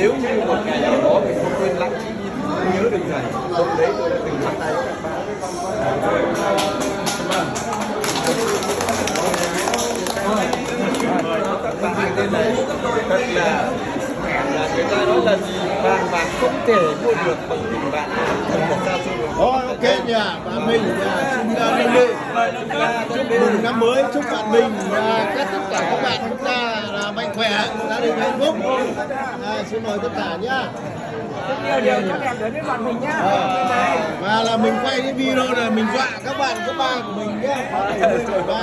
nếu như một ngày nào đó mình không quên lãng chi nhớ được thầy, hôm đấy tôi đã từng bắt tay với các bạn tên này thật là người ta nói là gì, vàng bạc không thể mua được bằng tình bạn thật là xa xôi. Thôi ok nhỉ, bạn mình xin chúc mừng năm mới, chúc bạn mình và tất cả các bạn chúng ta là mạnh khỏe, gia đình hạnh phúc. Xin mời tất cả nhá. Rất nhiều điều cho đẹp đến với bạn mình nhá. Và là mình quay cái video này mình dọa các bạn cấp ba của mình nhé. Đó.